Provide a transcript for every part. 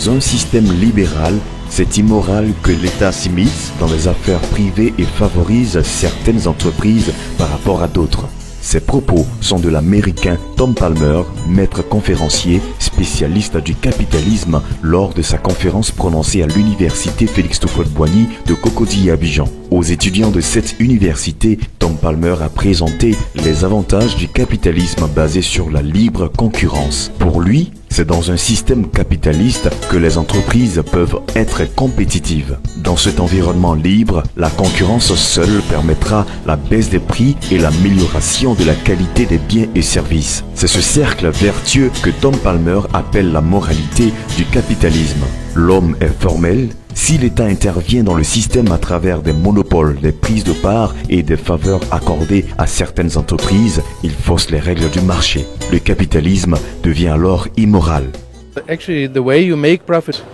Dans un système libéral, c'est immoral que l'État s'immisce dans les affaires privées et favorise certaines entreprises par rapport à d'autres. Ces propos sont de l'Américain Tom Palmer, maître conférencier, spécialiste du capitalisme lors de sa conférence prononcée à l'université Félix Houphouët-Boigny de Cocody à Abidjan. Aux étudiants de cette université, Tom Palmer a présenté les avantages du capitalisme basé sur la libre concurrence. Pour lui, c'est dans un système capitaliste que les entreprises peuvent être compétitives. Dans cet environnement libre, la concurrence seule permettra la baisse des prix et l'amélioration de la qualité des biens et services. C'est ce cercle vertueux que Tom Palmer appelle la moralité du capitalisme. L'homme est formel. Si l'État intervient dans le système à travers des monopoles, des prises de parts et des faveurs accordées à certaines entreprises, il fausse les règles du marché. Le capitalisme devient alors immoral.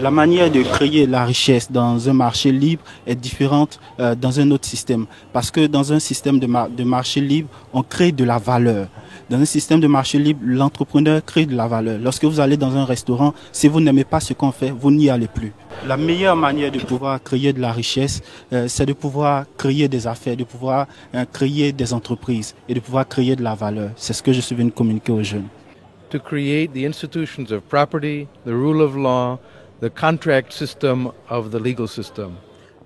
La manière de créer la richesse dans un marché libre est différente dans un autre système. Parce que dans un système de marché libre, on crée de la valeur. Dans un système de marché libre, l'entrepreneur crée de la valeur. Lorsque vous allez dans un restaurant, si vous n'aimez pas ce qu'on fait, vous n'y allez plus. La meilleure manière de pouvoir créer de la richesse, c'est de pouvoir créer des affaires, de pouvoir créer des entreprises et de pouvoir créer de la valeur. C'est ce que je suis venu communiquer aux jeunes. To create the institutions of property, the rule of law, the contract system of the legal system.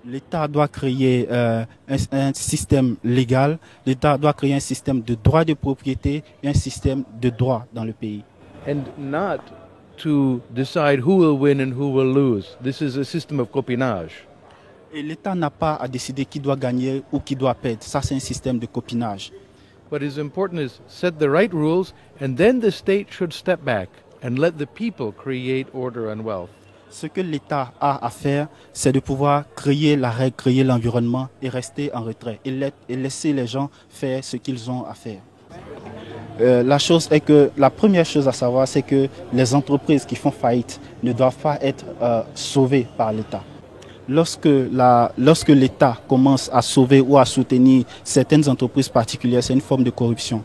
L'État doit créer un système légal, l'État doit créer un système de droit de propriété et un système de droit dans le pays. And not to decide who will win and who will lose. This is a system of copinage. Et l'État n'a pas à décider qui doit gagner ou qui doit perdre. Ça, c'est un système de copinage. What is important is set the right rules, and then the state should step back and let the people create order and wealth. Ce que l'État a à faire, c'est de pouvoir créer la règle, créer l'environnement et rester en retrait et laisser les gens faire ce qu'ils ont à faire. La première chose à savoir, c'est que les entreprises qui font faillite ne doivent pas être sauvées par l'État. Lorsque l'État commence à sauver ou à soutenir certaines entreprises particulières, c'est une forme de corruption.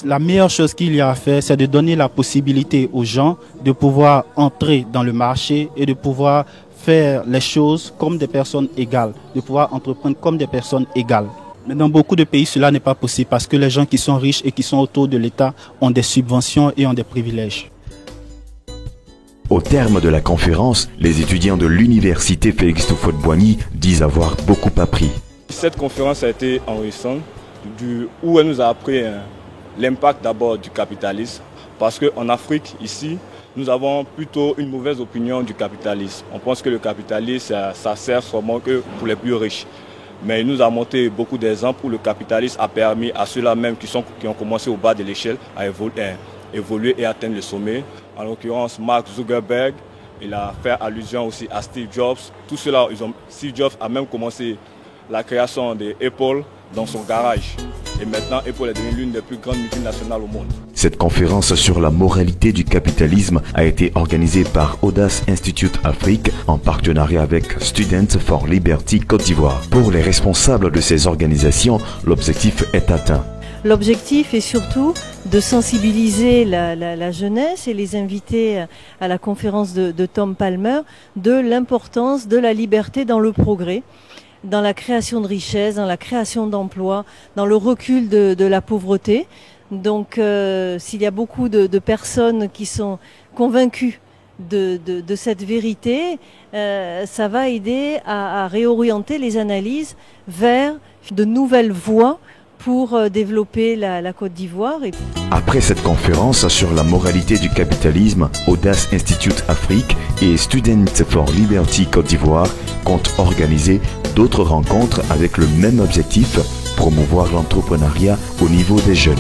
La meilleure chose qu'il y a à faire, c'est de donner la possibilité aux gens de pouvoir entrer dans le marché et de pouvoir faire les choses comme des personnes égales, de pouvoir entreprendre comme des personnes égales. Mais dans beaucoup de pays, cela n'est pas possible parce que les gens qui sont riches et qui sont autour de l'État ont des subventions et ont des privilèges. Au terme de la conférence, les étudiants de l'université Félix Houphouët-Boigny disent avoir beaucoup appris. Cette conférence a été enrichissante, où elle nous a appris l'impact d'abord du capitalisme, parce qu'en Afrique, ici, nous avons plutôt une mauvaise opinion du capitalisme. On pense que le capitalisme, ça sert seulement que pour les plus riches. Mais il nous a montré beaucoup d'exemples où le capitalisme a permis à ceux-là même qui ont commencé au bas de l'échelle à évoluer et atteindre le sommet. En l'occurrence, Mark Zuckerberg, il a fait allusion aussi à Steve Jobs. Tout cela, Steve Jobs a même commencé la création d'Apple dans son garage. Et maintenant, Apple est devenue l'une des plus grandes multinationales au monde. Cette conférence sur la moralité du capitalisme a été organisée par Audace Institute Afrique en partenariat avec Students for Liberty Côte d'Ivoire. Pour les responsables de ces organisations, l'objectif est atteint. L'objectif est surtout de sensibiliser la jeunesse et les inviter à la conférence de Tom Palmer de l'importance de la liberté dans le progrès, dans la création de richesses, dans la création d'emplois, dans le recul de la pauvreté. Donc s'il y a beaucoup de personnes qui sont convaincues de cette vérité, ça va aider à réorienter les analyses vers de nouvelles voies pour développer la Côte d'Ivoire. Après cette conférence sur la moralité du capitalisme, Audace Institute Afrique et Students for Liberty Côte d'Ivoire comptent organiser d'autres rencontres avec le même objectif, promouvoir l'entrepreneuriat au niveau des jeunes.